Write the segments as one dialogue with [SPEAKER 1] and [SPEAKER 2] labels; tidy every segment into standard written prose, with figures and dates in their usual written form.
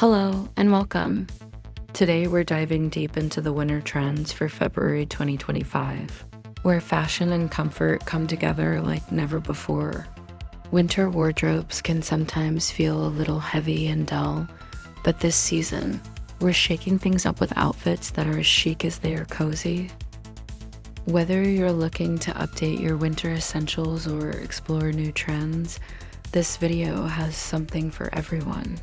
[SPEAKER 1] Hello and welcome. Today we're diving deep into the winter trends for February 2025, where fashion and comfort come together like never before. Winter wardrobes can sometimes feel a little heavy and dull, but this season, we're shaking things up with outfits that are as chic as they are cozy. Whether you're looking to update your winter essentials or explore new trends, this video has something for everyone.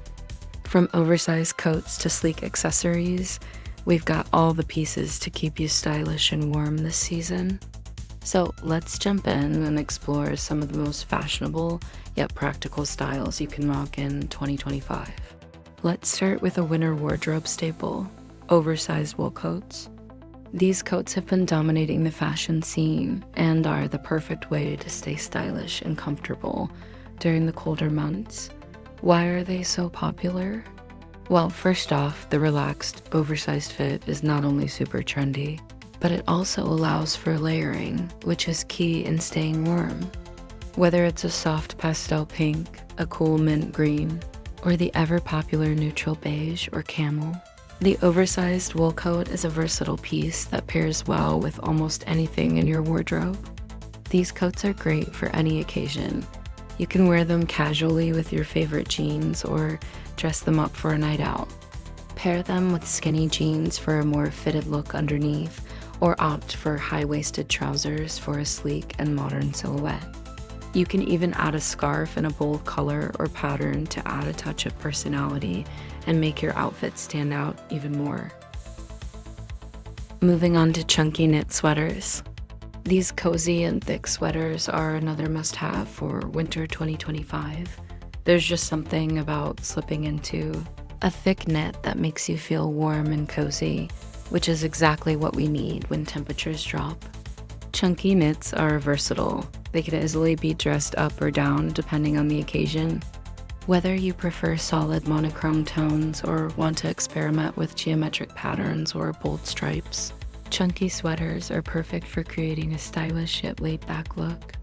[SPEAKER 1] From oversized coats to sleek accessories, we've got all the pieces to keep you stylish and warm this season. So let's jump in and explore some of the most fashionable yet practical styles you can rock in 2025. Let's start with a winter wardrobe staple, oversized wool coats. These coats have been dominating the fashion scene and are the perfect way to stay stylish and comfortable during the colder months. Why are they so popular? Well, first off, the relaxed, oversized fit is not only super trendy, but it also allows for layering, which is key in staying warm. Whether it's a soft pastel pink, a cool mint green, or the ever-popular neutral beige or camel, the oversized wool coat is a versatile piece that pairs well with almost anything in your wardrobe. These coats are great for any occasion. You can wear them casually with your favorite jeans or dress them up for a night out. Pair them with skinny jeans for a more fitted look underneath, or opt for high-waisted trousers for a sleek and modern silhouette. You can even add a scarf in a bold color or pattern to add a touch of personality and make your outfit stand out even more. Moving on to chunky knit sweaters. These cozy and thick sweaters are another must-have for winter 2025. There's just something about slipping into a thick knit that makes you feel warm and cozy, which is exactly what we need when temperatures drop. Chunky knits are versatile. They can easily be dressed up or down depending on the occasion. Whether you prefer solid monochrome tones or want to experiment with geometric patterns or bold stripes, chunky sweaters are perfect for creating a stylish yet laid-back look.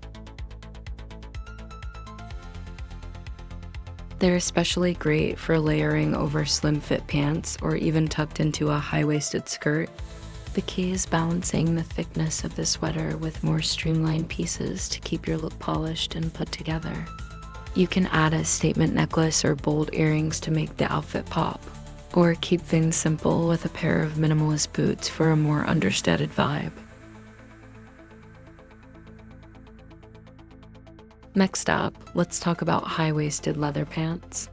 [SPEAKER 1] They're especially great for layering over slim-fit pants or even tucked into a high-waisted skirt. The key is balancing the thickness of the sweater with more streamlined pieces to keep your look polished and put together. You can add a statement necklace or bold earrings to make the outfit pop, or keep things simple with a pair of minimalist boots for a more understated vibe. Next up, let's talk about high-waisted leather pants.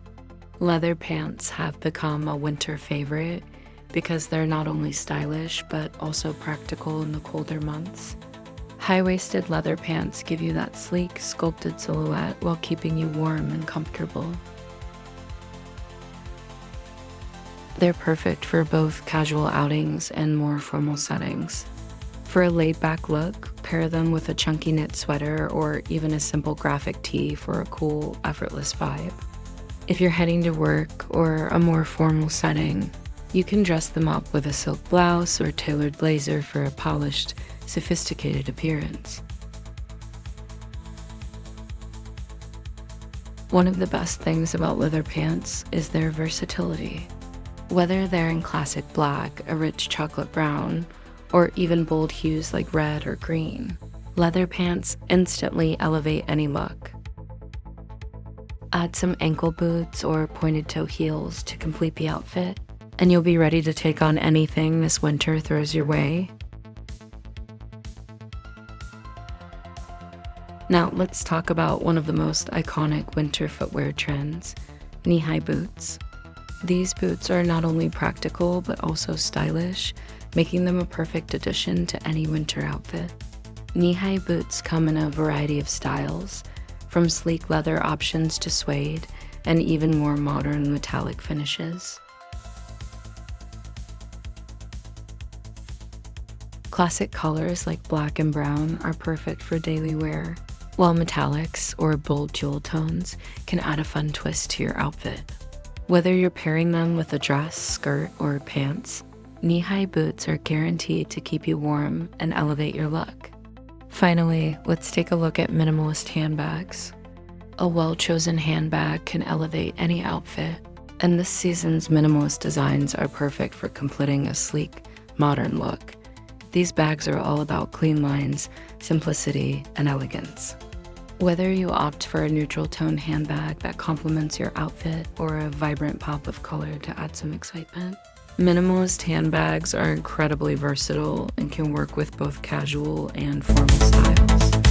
[SPEAKER 1] Leather pants have become a winter favorite because they're not only stylish but also practical in the colder months. High-waisted leather pants give you that sleek, sculpted silhouette while keeping you warm and comfortable. They're perfect for both casual outings and more formal settings. For a laid-back look, pair them with a chunky knit sweater or even a simple graphic tee for a cool, effortless vibe. If you're heading to work or a more formal setting, you can dress them up with a silk blouse or tailored blazer for a polished, sophisticated appearance. One of the best things about leather pants is their versatility. Whether they're in classic black, a rich chocolate brown, or even bold hues like red or green, leather pants instantly elevate any look. Add some ankle boots or pointed toe heels to complete the outfit, and you'll be ready to take on anything this winter throws your way. Now let's talk about one of the most iconic winter footwear trends, knee-high boots. These boots are not only practical but also stylish, making them a perfect addition to any winter outfit. Knee-high boots come in a variety of styles, from sleek leather options to suede, and even more modern metallic finishes. Classic colors like black and brown are perfect for daily wear, while metallics or bold jewel tones can add a fun twist to your outfit. Whether you're pairing them with a dress, skirt, or pants, knee-high boots are guaranteed to keep you warm and elevate your look. Finally, let's take a look at minimalist handbags. A well-chosen handbag can elevate any outfit. And this season's minimalist designs are perfect for completing a sleek, modern look. These bags are all about clean lines, simplicity, and elegance. Whether you opt for a neutral tone handbag that complements your outfit or a vibrant pop of color to add some excitement, minimalist handbags are incredibly versatile and can work with both casual and formal styles.